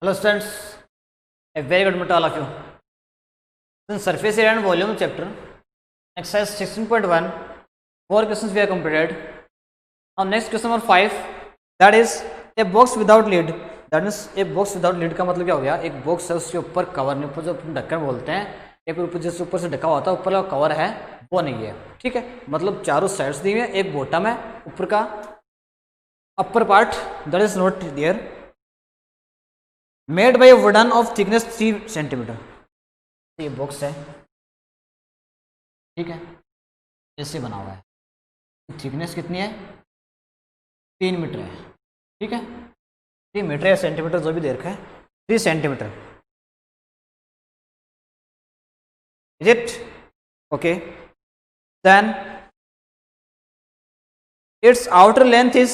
Hello students, a very good morning to all of you. In surface area and volume chapter, exercise 16.1, 4 questions we have completed. Now next question number 5, that is a box without lid. That means a box without lid का मतलब क्या हो गया? एक box है उसके ऊपर cover नहीं, ऊपर जो ढक्कन बोलते हैं, एक ऊपर जिस ऊपर से ढका होता है ऊपर का कवर है वो नहीं है, ठीक है। मतलब चारों साइड्स दी हुई है, एक बॉटम है, ऊपर का upper part that is not there, made by wooden of thickness 3 centimetre. ये बॉक्स है, ठीक है, ऐसे बना हुआ है। थिकनेस कितनी है? 3 मीटर है, ठीक है। 3 मीटर या सेंटीमीटर जो भी दे रखा है, 3 centimetre. Is it okay? Then its outer length is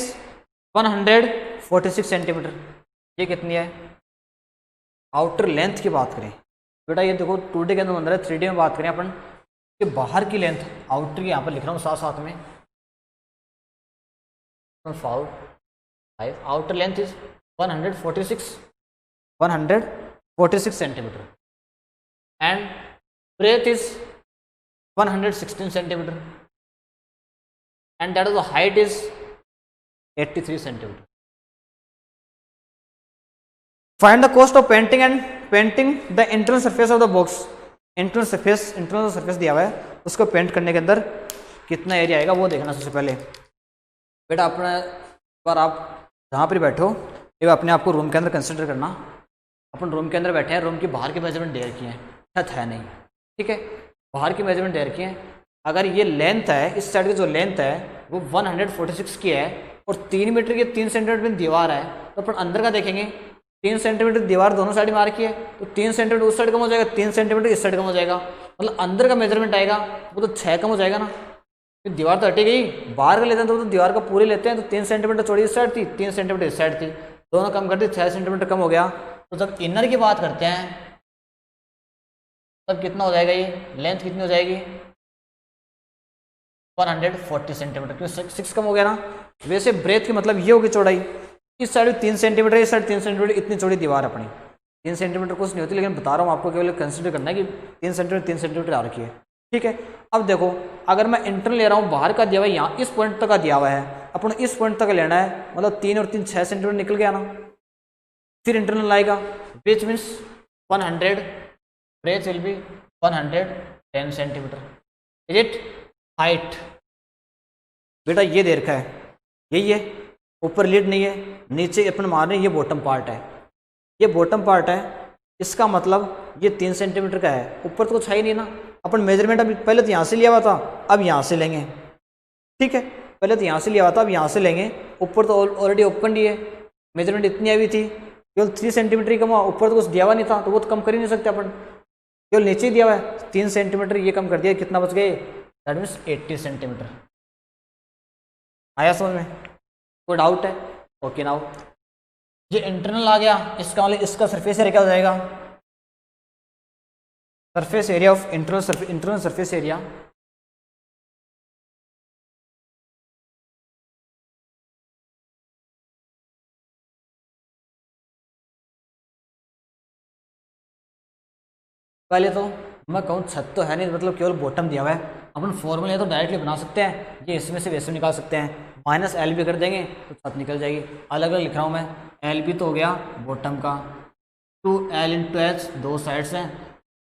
146 centimetre. ये कितनी है? आउटर लेंथ की बात करें बेटा, ये देखो 2D के अंदर बन रहा है, 3D में बात करें अपन कि बाहर की लेंथ, आउटर की यहाँ पर लिख रहा हूँ साथ साथ में, 5 outer length is 146 centimetre and breadth is 116 centimetre and that is the height is 83 centimetre. Find the cost of painting the internal surface of the box. Internal surface दिया हुआ है, उसको पेंट करने के अंदर कितना एरिया आएगा वो देखना। सबसे पहले बेटा अपने बार आप जहाँ पर बैठो ये अपने आप को रूम के अंदर कंसिडर करना। अपन रूम के अंदर बैठे हैं, रूम की बाहर की मेजरमेंट दे रखी है, छत है नहीं, ठीक है, बाहर की मेजरमेंट दे रखी है। अगर ये लेंथ है, इस साइड की जो लेंथ है वो 146 की है और 3 मीटर की 3 सेंटीमीटर में दीवार है, तो अपन अंदर का देखेंगे 3 सेंटीमीटर दीवार दोनों साइड मार की है, तो 3 सेंटीमीटर उस साइड कम हो जाएगा, 3 सेंटीमीटर इस साइड कम हो जाएगा, मतलब अंदर का मेजरमेंट आएगा वो तो 6 कम हो जाएगा ना। फिर दीवार तो हटी गई, बाहर का लेते हैं तो दीवार का पूरे लेते हैं, तो 3 सेंटीमीटर चौड़ी इस साइड थी, 3 सेंटीमीटर इस साइड थी, दोनों कम कर दी, 6 सेंटीमीटर कम हो गया। तो जब इनर की बात करते हैं तब कितना हो जाएगा? ये लेंथ कितनी हो जाएगी? 140 सेंटीमीटर, क्यों 6 कम हो गया ना। वैसे ब्रेथ की मतलब ये होगी चौड़ाई, इस साइड 3 सेंटीमीटर, इस साइड 3 सेंटीमीटर, इतनी चौड़ी दीवार अपनी। 3 सेंटीमीटर कुछ नहीं होती, लेकिन बता रहा हूँ आपको, केवल कंसिडर करना है कि 3 सेंटीमीटर आ रखी है, ठीक है। अब देखो अगर मैं इंटरनल ले रहा हूँ, बाहर का दिया हुआ है, यहाँ इस पॉइंट तक का दिया हुआ है, अपन इस पॉइंट तक लेना है, मतलब 3 और 3 6 सेंटीमीटर निकल गया ना। फिर इंटरनल आएगा which means 100, breadth will be 110 centimetre. Is it? Height बेटा ये दे रखा है, यही है, ऊपर लीड नहीं है, नीचे अपन मान रहे हैं ये बॉटम पार्ट है, ये बॉटम पार्ट है, इसका मतलब ये 3 सेंटीमीटर का है, ऊपर तो कुछ है ही नहीं ना। अपन मेजरमेंट अभी पहले तो यहाँ से लिया हुआ था, अब यहाँ से लेंगे, ठीक है, पहले तो यहाँ से लिया हुआ था, अब यहाँ से लेंगे। ऊपर तो ऑलरेडी ओपन डी है, मेजरमेंट इतनी आई थी, केवल 3 सेंटीमीटर ही कम हुआ, ऊपर तो कुछ दिया हुआ नहीं था, तो वो तो कम कर ही नहीं सकते अपन, केवल नीचे ही दिया हुआ है 3 सेंटीमीटर, ये कम कर दिया, कितना बच गए? That means 80 centimetre. आया समझ में? कोई डाउट है? ओके नाउ ये इंटरनल आ गया, इसका मतलब इसका सरफेस एरिया क्या हो जाएगा? Surface area of internal surface area पहले तो मैं कहूँ छत तो है नहीं, मतलब केवल बॉटम दिया हुआ है, अपन फॉर्मूला तो डायरेक्टली बना सकते हैं, ये इसमें से वैसे निकाल सकते हैं, माइनस एल बी कर देंगे तो छत निकल जाएगी। अलग अलग लिख रहा हूँ मैं, एल बी तो हो गया बॉटम का, 2L इंटू एच दो साइड्स हैं,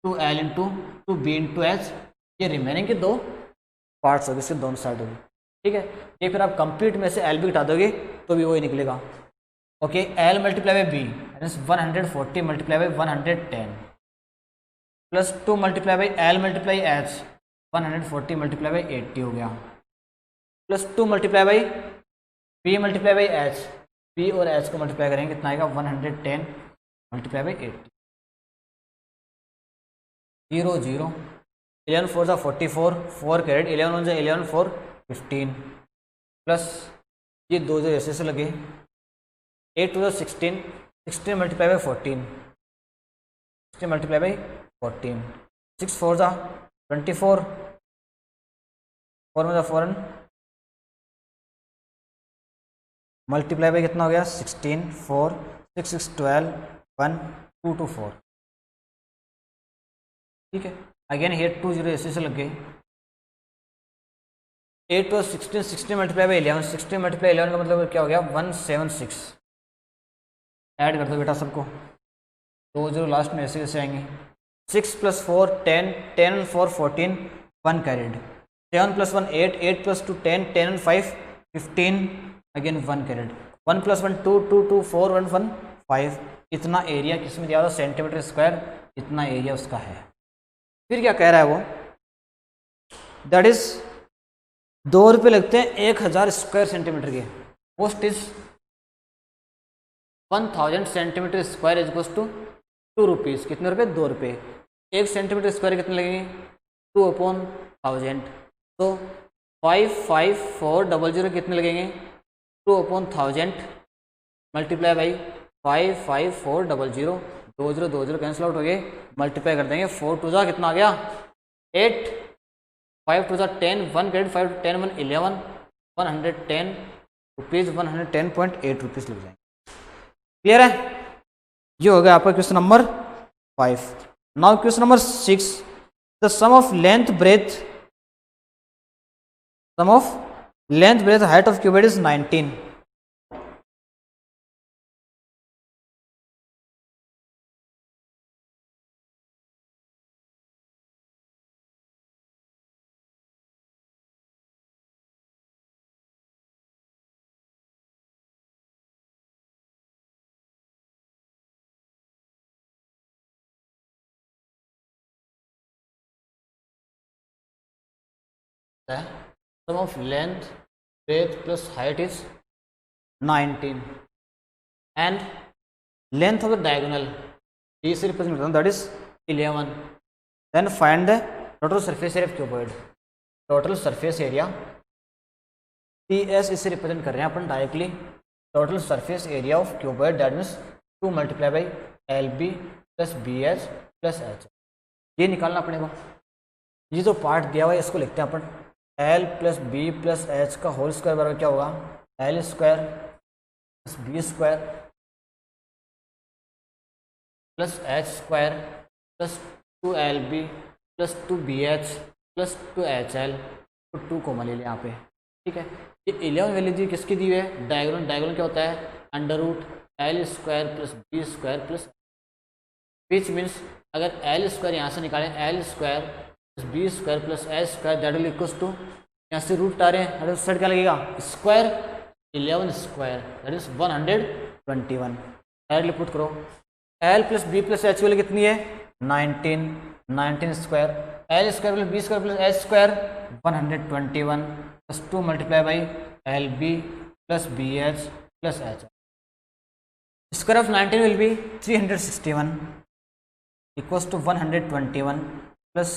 2L into 2B into H, ये रिमेनिंग के 2 पार्ट्स होगी, इसके दोनों साइड होगी, ठीक है। ये फिर आप कंप्लीट में से एल बी घटा दोगे तो भी वही निकलेगा। Okay, L multiply by B means 140 multiply by 110 plus 2 multiply by L multiply H 140 multiply by 80 हो गया, plus 2 multiply by B multiply by H, B और एच को मल्टीप्लाई करेंगे कितना आएगा? 110 मल्टीप्लाई बाई 80, 0 0, 11 4 जा 44, 4 कैरेट, 11 1 जा 11 4 15, प्लस ये 2 जो ऐसे से लगे, 8 2 जा 16, 16 मल्टीप्लाई बाई 14, 16 मल्टीप्लाई बाई 14, 6 4 जा 24, 4 में जा 4 मल्टीप्लाई बाई कितना हो गया? 16, 4 6 6 12, 1 2 to 4, ठीक है। अगेन हेड 2 0 ऐसे से लग गए। 8 प्लस 16, 16 मल्टीप्लाई बाई 11, 16 मल्टीप्लाई 11 का मतलब क्या हो गया 176। ऐड कर दो बेटा सबको, 2 0 लास्ट में ऐसे ऐसे आएंगे। 6 plus 4 10, 10 and 4 14, 1 carried. 7 plus 1 8, 8 plus 2 10, 10 and 5 15, again 1 carried. 1 plus 1 2, 2 2 4 1 1 5। इतना एरिया किसमें दिया था, सेंटीमीटर स्क्वायर, इतना एरिया उसका है। फिर क्या कह रहा है वो, दैट इज 2 रुपये लगते हैं 1000 स्क्वायर सेंटीमीटर के। Cost is 1000 centimetre square is equals to 2 rupees. कितने रुपये, 2 रुपये। 1 सेंटीमीटर स्क्वायर कितने लगेंगे, 2/1000। तो 55400 कितने लगेंगे, 2/1000 मल्टीप्लाई बाई 55400। 2 0 2 0 कैंसिल आउट हो गए, मल्टीप्लाई कर देंगे। 4 2 जा कितना आ गया 8, 5 2 जा 10, 1 क्रेडिट 5 10 1 11, 110 रुपीज़, 110.8 रुपीज़ लग जाएंगे। क्लियर है, ये हो गया आपका question number 5। Now question number 6, the sum of length breadth height of cuboid is 19। Sum of length, breadth plus height is 19 and length of the diagonal B से represent करता हूँ, that is 11. Then find the total surface area of cuboid. Total surface area PS इसे represent कर रहे हैं अपन directly. Total surface area of cuboid that means 2 multiply by LB plus BH plus H। ये निकालना अपने को। ये जो पार्ट दिया हुआ है इसको लिखते हैं अपन L plus B plus H का होल स्क्वायर बराबर क्या होगा, L square plus B square plus H square plus 2LB plus 2BH plus 2HL, तो 2 कॉमन ले लें यहाँ पे, ठीक है। ये 11 वैल्यू दी किसकी दी हुई है, डायगोनल। डायगोनल क्या होता है, under root L square plus B square plus, which means अगर L स्क्वायर यहाँ से निकालें, L square B square plus H square that will equals to, यहाँ से रूट आ रहे हैं, उस साइड क्या लगेगा square, 11 square that is 121। Directly put करो। L plus B plus H वाली कितनी है 19, 19 square, L square plus B square plus H square 121 plus 2 multiply by L B plus B H plus H. Square of 19 will be 361 equals to 121 plus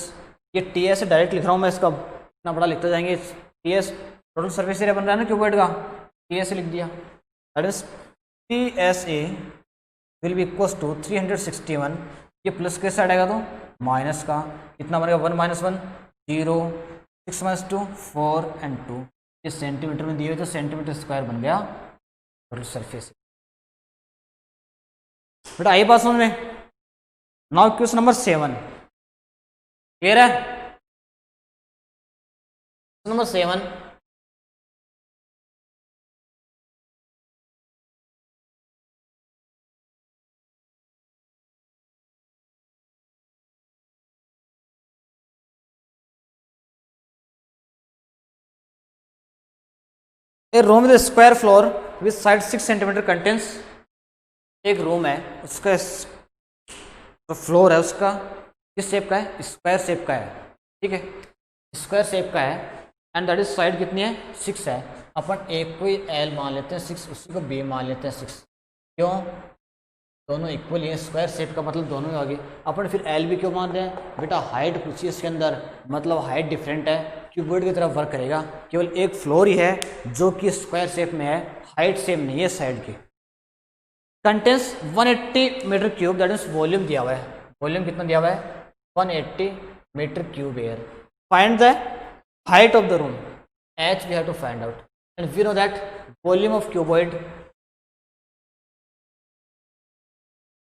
ये T S direct लिख रहा हूँ मैं, इसका इतना बड़ा लिखते जाएंगे। T S total surface area बन रहा है ना क्यूबॉइड का, टी एस लिख दिया, that is T S A will be equals to 361। ये प्लस के साइड आएगा तो माइनस का, कितना बनेगा 1 - 1 0, 6 - 2 4 and 2। ये सेंटीमीटर में दिए हुए तो सेंटीमीटर स्क्वायर बन गया टोटल सर्फेस। बेटा आई बात समझ में। नाउ क्वेश्चन नंबर 7 क्लियर है। Number 7, A room with square floor with side 6 centimetre contains. एक रूम है उसका जो फ्लोर है उसका किस शेप का है, स्क्वायर शेप का है, ठीक है, स्क्वायर शेप का है एंड दैट इज साइड कितनी है 6 है। अपन एक को एल मान लेते हैं 6, उसी को बी मान लेते हैं 6। क्यों, दोनों इक्वल ही है, स्क्वायर शेप का मतलब दोनों ही आगे। अपन फिर एल बी क्यों मान रहे हैं, बेटा हाइट पूछिए इसके अंदर, मतलब हाइट डिफरेंट है, क्यूबॉइड की तरफ वर्क करेगा। केवल एक फ्लोर ही है जो कि स्क्वायर शेप में है, हाइट सेम नहीं है साइड की। Contains 180 metre cube that is volume दिया हुआ है, वॉल्यूम कितना दिया हुआ है 180 metre cube air. Find the height of the room, h we have to find out and we know that volume of cuboid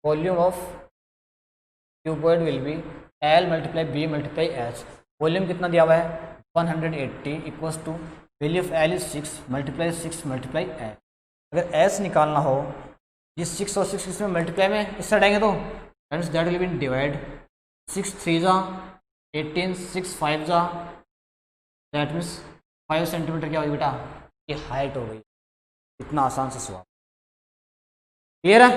volume of cuboid will be L multiply B multiply H। Volume कितना दिया हुआ है 180 equals to value of L is 6 multiply H। अगर H निकालना हो, ये 6 और 6 इसमें मल्टीप्लाई में इस साइड आएंगे तो दैट विल बी डिवाइड 6 3 जा 18 6 5 जा दैट मीन्स 5 सेंटीमीटर क्या होगी बेटा, ये हाइट हो गई। इतना आसान सा सवाल। क्लियर है?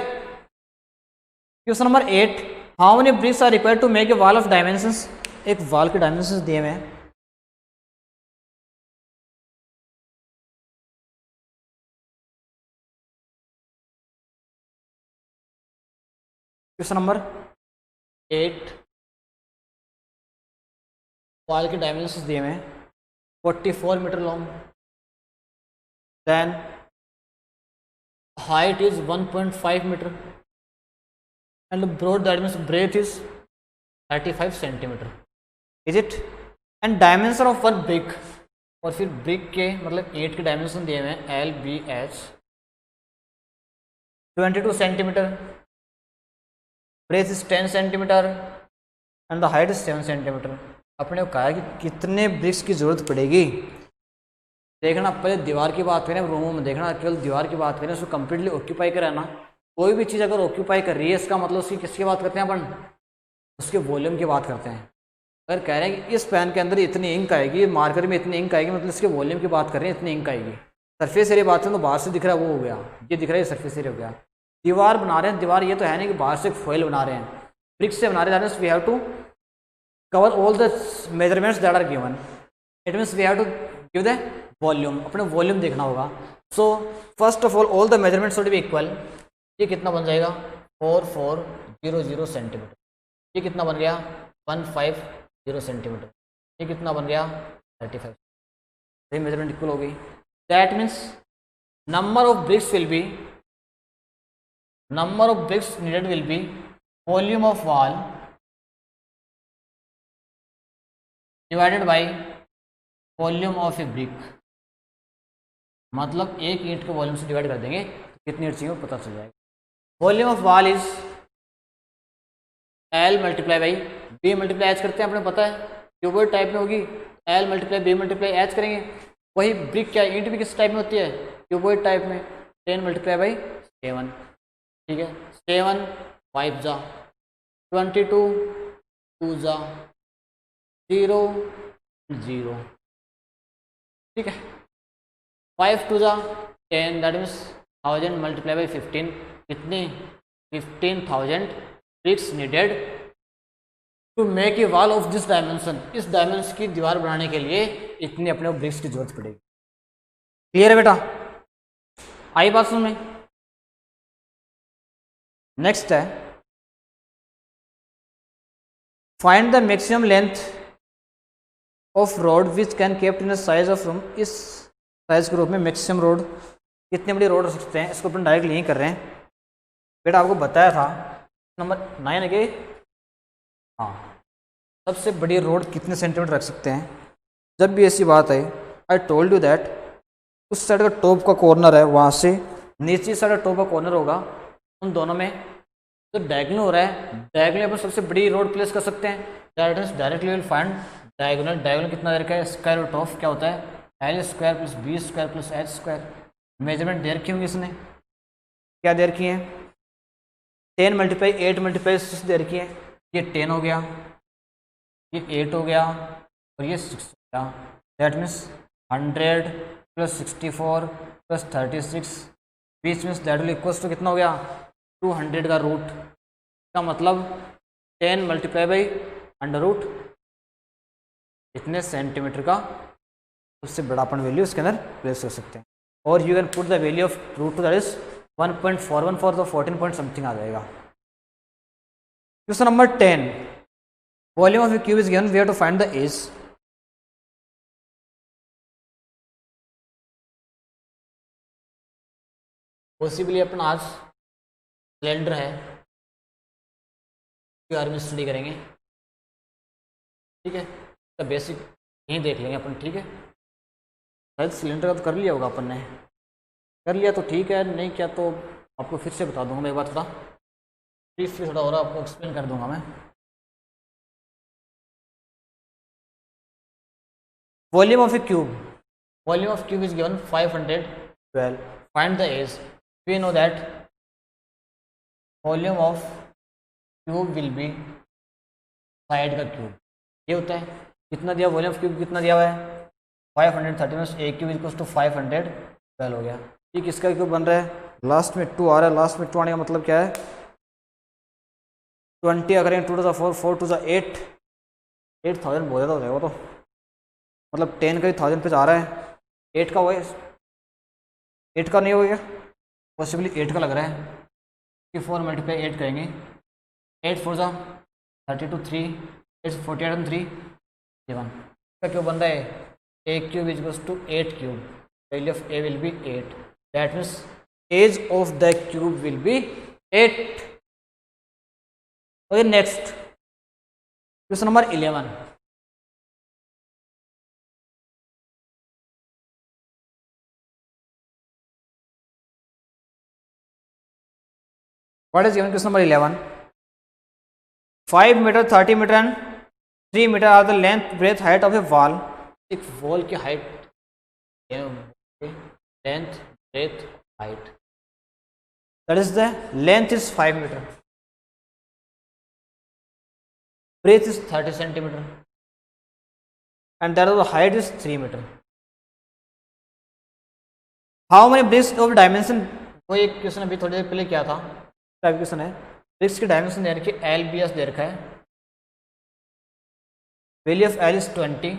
Question number 8, how many bricks are required to make a wall of dimensions. एक वॉल के डायमेंशंस दिए हुए हैं। क्वेश्चन नंबर 8, वॉल के डायमेंशंस दिए हुए हैं 44 metre long, then height is 1.5 meter and the broad, that means breadth is 35 centimeter, is it? and dimension of one brick, और फिर brick के मतलब 8 के डायमेंशन दिए हुए हैं L B H 22 centimeter, breadth is 10 centimeter and the height is 7 centimeter। अपने को कहा कि कितने ब्रिक्स की जरूरत पड़ेगी। देखना, पहले दीवार की बात करें, रूमों में देखना, केवल दीवार की बात करें, उसको कम्प्लीटली ऑक्यूपाई करें ना। कोई भी चीज़ अगर ऑक्यूपाई कर रही है, इसका मतलब उसकी किसकी बात करते हैं अपन, उसके वॉल्यूम की बात करते हैं। अगर कह रहे हैं कि इस पेन के अंदर इतनी इंक आएगी, मार्कर में इतनी इंक आएगी, मतलब इसके वॉल्यूम की बात कर रहे हैं, इतनी इंक आएगी। सरफेस एरिया बात करें तो बाहर से दिख रहा है वो हो गया, ये दिख रहा है सरफेस एरिया हो गया। दीवार बना रहे हैं, दीवार ये तो है नहीं कि बाहर से फॉइल बना रहे हैं, ब्रिक से बना रहे हैं। We have to cover all the measurements that are given, it means we have to give the volume. अपने वॉल्यूम देखना होगा। So first of all the measurement should be equal. ये कितना बन जाएगा 4400 सेंटीमीटर। ये कितना बन गया 150 सेंटीमीटर। ये कितना बन गया 35। ये मेजरमेंट इक्वल हो गई। That means number of BRICS needed will be volume of wall divided by volume of A brick. मतलब एक ईंट के वॉल्यूम से डिवाइड कर देंगे तो कितनी ईंट चाहिए वो पता चल जाएगा। Volume of wall is L multiply by B multiply H करते हैं, अपने पता है क्यूबॉइड टाइप में होगी, L multiply B multiply H करेंगे। वही ब्रिक क्या ईंट भी किस टाइप में होती है, क्यूबॉइड टाइप में। 10 मल्टीप्लाई बाई 7, ठीक है। 7 5 जा 22 2 जा 0 0, ठीक है। 5 2 जा 10, दैट मीन्स 1000 मल्टीप्लाई बाई 15, कितनी 15,000 bricks needed to make a wall of this dimension. इस डायमेंशन की दीवार बनाने के लिए इतनी अपने ब्रिक्स की जरूरत पड़ेगी। क्लियर है बेटा? आई बात सुन में। नेक्स्ट है find the maximum length of road which can kept in the size of room. इस साइज के रूप में मैक्सिमम रोड, कितने बड़ी रोड रख सकते हैं, इसको अपन डायरेक्ट यहीं कर रहे हैं। बेटा आपको बताया था नंबर 9 है कि हाँ सबसे बड़ी रोड कितने सेंटीमीटर रख सकते हैं। जब भी ऐसी बात है, आई टोल्ड यू दैट उस साइड का टॉप का कॉर्नर है, वहाँ से नीचे साइड का टॉप का कॉर्नर होगा, उन दोनों में जो डायगोनल हो रहा है, डायगोनल अपन सबसे बड़ी रोड प्लेस कर सकते हैं। Directly will find diagonal. Diagonal कितना दे रखा है, स्क्वायर रूट ऑफ क्या होता है L square plus B square plus H square. Measurement दे रखी होंगी इसने, क्या दे रखी है 10 मल्टीप्लाई 8 मल्टीप्लाई 6 दे रखी है। ये 10 हो गया, ये 8 हो गया और ये 6 हो गया। दैट मीन्स 100 प्लस 64 प्लस 36 बीच में दैट विल इक्वल्स टू कितना हो गया 200 का रूट का मतलब 10 मल्टीप्लाई बाई अंडर रूट इतने सेंटीमीटर का उससे बड़ा अपन वैल्यू इसके अंदर प्लेस कर सकते हैं। और you can put the value of root two that is 1.414 तो 14 पॉइंट समथिंग आ जाएगा। Question number 10 volume of a cube is given, we have to find the edge. Possibly अपन आज सिलेंडर है बारे में स्टडी करेंगे, ठीक है। तो बेसिक यहीं देख लेंगे अपन, ठीक है। शायद सिलेंडर का तो कर लिया होगा अपन ने, कर लिया तो ठीक है, नहीं क्या तो आपको फिर से बता दूंगा मैं एक बात थोड़ा। ब्रीफली थोड़ा और आपको एक्सप्लेन कर दूंगा मैं। Volume of a cube, volume of cube is given 512, find the edge. We know that volume of cube will be side का क्यूब, ये होता है। कितना दिया वॉल्यूम ऑफ क्यूब, कितना दिया हुआ है 530, ए क्यूब इक्वल्स टू 512 हो गया। ये किसका क्यूब बन रहा है, लास्ट में 2 आ रहा है, लास्ट में 2 आने का मतलब क्या है 20 अगर 2 to 4, 4 to 8, 8000 बहुत ज़्यादा हो जाएगा वो तो, मतलब 10 का ही 1000 पे जा रहा है, 8 का हुआ है, 8 का नहीं हो गया, पॉसिबली 8 का लग रहा है कि 4 मल्टीप्लाई 8 करेंगे, 8 4 जा 32, 3 8 48 and 3 7 का क्यूब बन रहा है a cube is to 8 cube, value of a will be 8, that means edge of the cube will be 8। Okay, next question number 11। What is given question number 11? 5 meter, 30 meter and 3 meter are the length, breadth, height of a wall. एक wall की height, length, breadth, height, that is the length is 5 meter, breadth is 30 centimeter and that of the height is 3 meter. How many bricks of dimension, वो एक question अभी थोड़ी देर पहले क्या था, type question है, ब्रिक्स की डायमेंशन दे रखी है, एल बी एस दे रखा है, value of L is 20,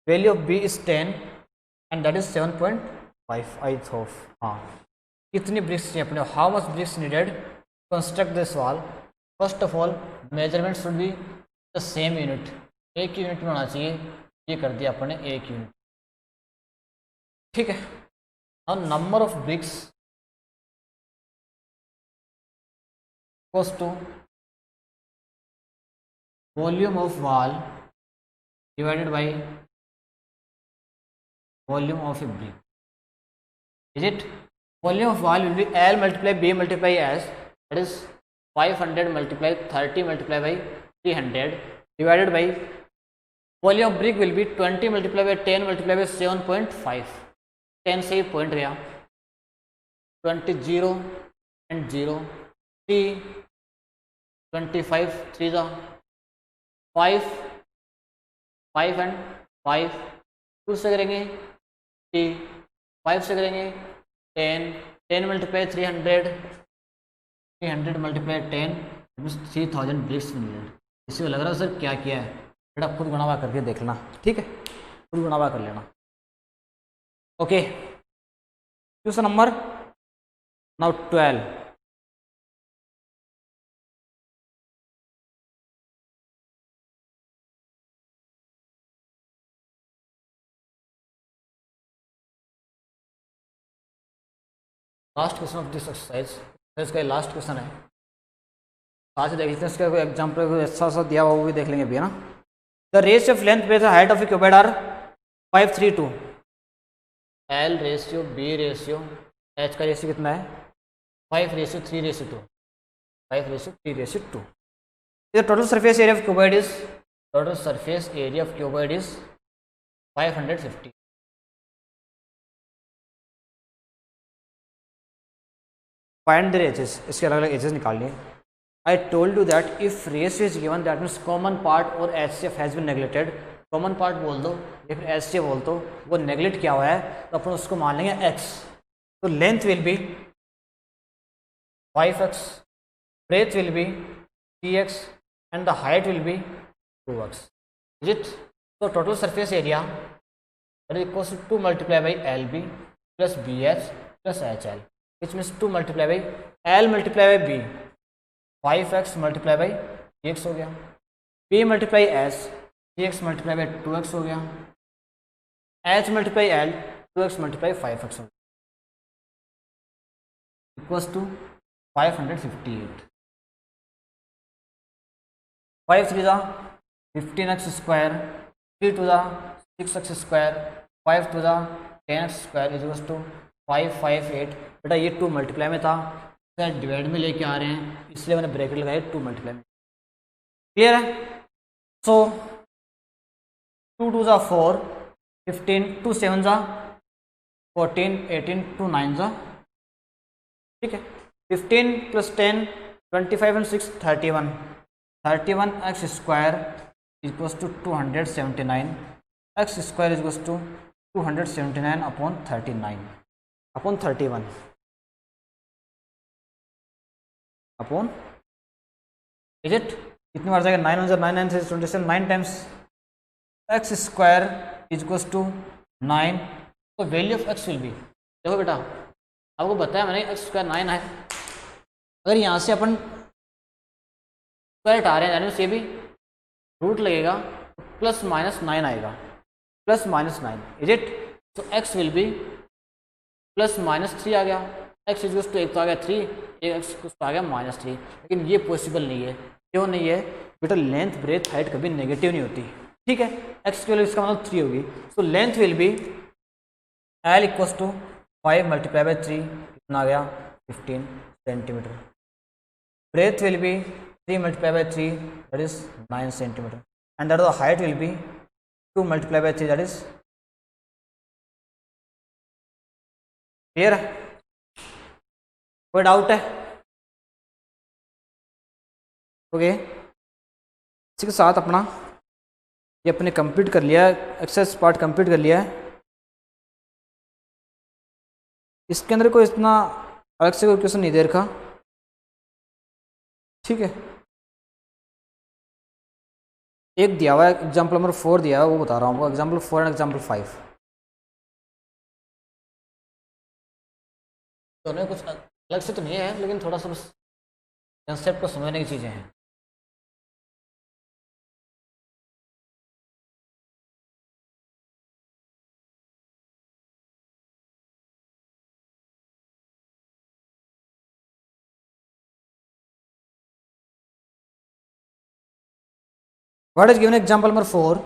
value of B is 10 and that is 7.5 I thought. हाँ, कितनी ब्रिक्स चाहिए अपने, how much bricks needed construct this wall. First of all measurement should be the same unit, एक unit में होना चाहिए, ये कर दिया अपने एक यूनिट, ठीक है। और number of BRICS to volume of wall divided by volume of a brick. Is it? Volume of wall will be L multiply B multiply S, that is 500 multiply 30 multiply by 300 divided by volume of brick will be 20 multiply by 10 multiply by 7.5, 10 से point गया, 20 0 and 0 3 25 3 जा 5 5 and 5 2 से करेंगे 3 5 से करेंगे 10 10 multiply 300 multiply 10 3000 BRICS needed. इसी में लग रहा है सर क्या किया है, बेटा खुद गुणा करके देख लेना, ठीक है, खुद गुणा कर लेना। Okay, question number now 12। Last question of this exercise, इसका लास्ट क्वेश्चन है, आज देख लेते हैं इसका कोई एग्जाम्पल कोई अच्छा सा दिया हुआ वो भी देख लेंगे भैया ना। The ratio of length base height of a cuboid are 5:3:2, L ratio, B ratio, H का रेशियो कितना है 5:3:2, 5:3:2। The total surface area of cuboid is, total surface area of cuboid is 550। Find the edges, इसके अलग अलग edges निकाल लिए। I told you that if ratio is given that means common part और HCF has been neglected. Common part बोल दो या फिर एचसीएफ बोल दो, वो नेग्लेक्ट किया हुआ है तो अपन उसको मान लेंगे एक्स। तो length will be 5x, breadth will be 3x and the height will be 2x। Is it? तो total surface area equals to 2 multiply by L B plus B H plus H L, which means 2 multiply by L multiply by B, 5x multiply by 3x हो गया, B multiply S 3x multiply by 2x हो गया, H multiply L 2x multiply 5x हो गया, equals to 558। 5 3 जा 15x square, 3 2 जा 6x square, 5 2 जा 10x square is equals to 558। बेटा ये 2 मल्टीप्लाई में था, डिवाइड में लेके आ रहे हैं, इसलिए मैंने ब्रैकेट लगाया 2 मल्टीप्लाई में। क्लियर है? सो 2 2 ज़ा 4, 15, 2 7 ज़ा 14, 18, 2 9 ज़ा, ठीक है। 15 + 10 25 and 6 31, 31 x square equals to 279, x square equals to 279 upon 39 upon 31 upon, is it कितनी बार जाएगा? 9 9 9 से 27, 9 times x square equals to 9। तो value of x will be, देखो बेटा आपको बताया मैंने x स्क्वायर 9 है। अगर यहाँ से अपन स्क्वायर हटा रहे हैं यानी ये भी रूट लगेगा, प्लस माइनस 9 आएगा, प्लस माइनस 9, इज इट? तो x will B plus minus 3 आ गया, x इक्वल्स टू 1 तो आ गया 3, एक x इक्वल्स टू आ गया -3। लेकिन ये पॉसिबल नहीं है। क्यों नहीं है बेटा? लेंथ ब्रेथ हाइट कभी नेगेटिव नहीं होती, ठीक है। x की वैल्यू इसका मतलब 3 होगी। So length will be L equals to 5 multiply by 3, कितना आ गया? 15 centimetre. Breadth will be 3 multiply by 3, that is 9 centimetre, and that the height will be 2 multiply by 3, that is, clear है? कोई doubt है? Okay, इसी के साथ अपना ये अपने कंप्लीट कर लिया है, एक्सरसाइज पार्ट कंप्लीट कर लिया है। इसके अंदर कोई इतना अलग से कोई क्वेश्चन नहीं दे रखा, ठीक है। एक दिया हुआ है एग्जाम्पल नंबर 4 दिया है, वो बता रहा हूँ आपको, एग्जाम्पल 4 एंड एग्जाम्पल 5 दोनों कुछ अलग से तो नहीं है, लेकिन थोड़ा सा बस कंसेप्ट को समझने की चीज़ें हैं। What is given example number 4?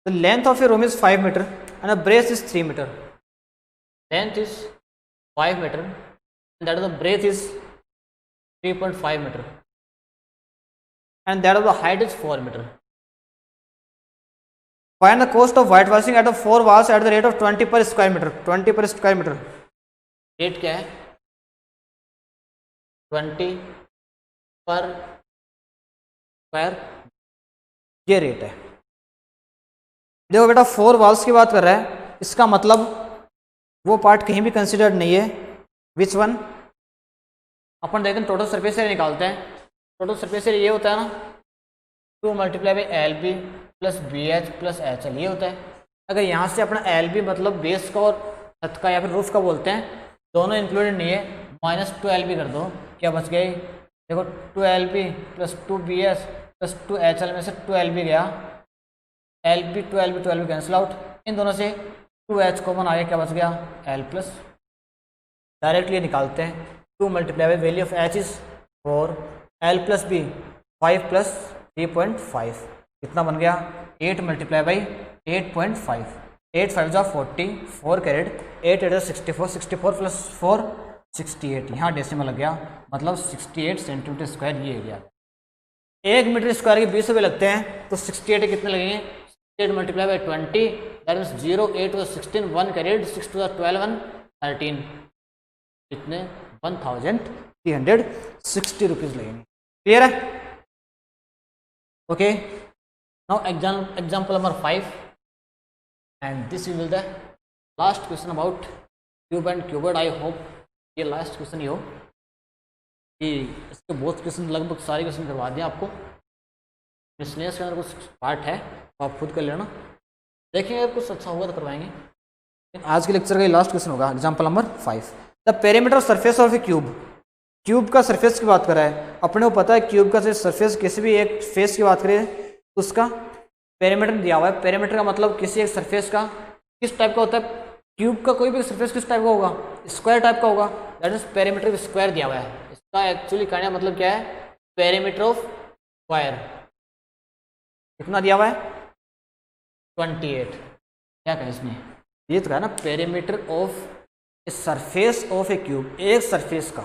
The length of a room is 5 meter and a breadth is 3 meter. Length is 5 meter and that of the breadth is 3.5 meter and that of the height is 4 meter. Find the cost of whitewashing at the 4 walls at the rate of 20 per square meter. 20 per square meter. Rate क्या है? 20 पर square, ये rate है। देखो बेटा 4 walls की बात कर रहा है, इसका मतलब वो पार्ट कहीं भी कंसिडर्ड नहीं है। Which one? अपन देखते हैं टोटल सरफेस एरिया निकालते हैं। टोटल सरफेस एरिया ये होता है ना 2 multiply by LB plus BH plus HL, ये होता है। अगर यहाँ से अपना LB मतलब बेस का और छत का या फिर रूफ का बोलते हैं, दोनों इंक्लूडेड नहीं है, -2LB कर दो, क्या बच गई? देखो 2LB plus 2BH plus 2HL में से 2LB गया, LB 2LB कैंसिल आउट, इन दोनों से 2H कॉमन आ गया, क्या बच गया? L plus. डायरेक्टली निकालते हैं 2 multiply by value of H is 4, L plus B 5 plus 3.5, कितना बन गया? 8 मल्टीप्लाई बाई 8.5, 8 5 जा 40, 4 कैरेट, 8 8 64, 64 प्लस 4 68, यहाँ डेसिमल लग गया, मतलब 68 सेंटीमीटर स्क्वायर ये एरिया। 1 मीटर स्क्वायर के 20 रुपये लगते हैं, तो 68 कितने लगेंगे? 8 मल्टीप्लाई बाई 20, दैट मीन्स 0 8 16, 1 कैरेट, 6 2 12 1 13, कितने? 1360 रुपीज़ लगेंगे। क्लियर है? Okay, now example number 5 and this will the last question about cube and क्यूबर्ड। I hope ये लास्ट क्वेश्चन ही हो, कि इसके बहुत क्वेश्चन लगभग सारे क्वेश्चन करवा दिए आपको। मिसलेनियस के अंदर कुछ पार्ट है तो आप खुद कर लेना, देखेंगे अगर कुछ अच्छा होगा तो करवाएंगे। आज के लेक्चर का ये लास्ट क्वेश्चन होगा, example number 5। The perimeter surface of a cube. Cube का सरफेस की बात कर रहा है, अपने को पता है क्यूब का सरफेस किसी भी एक फेस की बात करें तो उसका पेरीमीटर दिया हुआ है। पेरीमीटर का मतलब किसी एक सरफेस का किस टाइप का होता है? क्यूब का कोई भी सरफेस किस टाइप का होगा? स्क्वायर टाइप का होगा, दैट इज पेरीमीटर स्क्वायर दिया हुआ है। इसका एक्चुअली कहने का मतलब क्या है? पेरीमीटर ऑफ स्क्वायर कितना दिया हुआ है? 28। क्या कहें इसमें? ये तो कहा ना perimeter of surface of a cube, एक सरफेस का,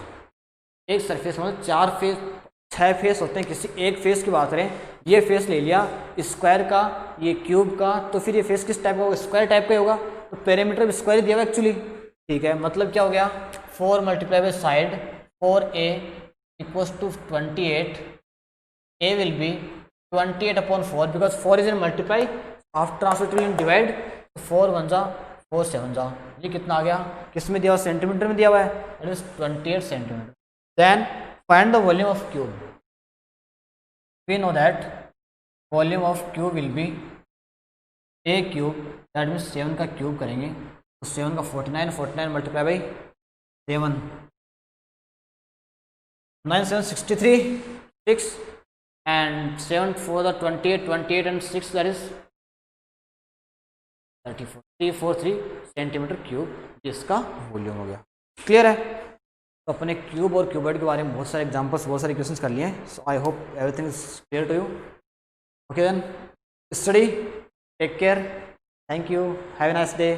एक सरफेस मतलब 4 फेस 6 फेस होते हैं, किसी एक फेस की बात करें, ये फेस ले लिया स्क्वायर का, ये क्यूब का, तो फिर ये फेस किस टाइप का होगा, स्क्वायर टाइप का होगा, तो पेरीमीटर भी स्क्वायर दिया हुआ एक्चुअली, ठीक है। मतलब क्या हो गया, 4 multiply by side 4a equals to 28, a will be 28/4 because 4 is in multiply, after translate divide, 4 1 जा 4 7 जा, ये कितना आ गया, किस में दिया हुआ, सेंटीमीटर में दिया हुआ है, that is 28 centimetre. Then find the volume of cube, we know that volume of cube will be a cube, that means 7 का क्यूब करेंगे तो 7 का 49, 49 multiply by 7, 9 7 63, 6 and 7 4 the 28, 28 and 6 that is 34, 343 centimetre cube, इसका volume हो गया। Clear है, तो अपने क्यूब और क्यूबॉइड के बारे में बहुत सारे एग्जांपल्स, बहुत सारे क्वेश्चंस कर लिए हैं। So I hope everything is clear to you. Okay then, study, take care, thank you, have a nice day.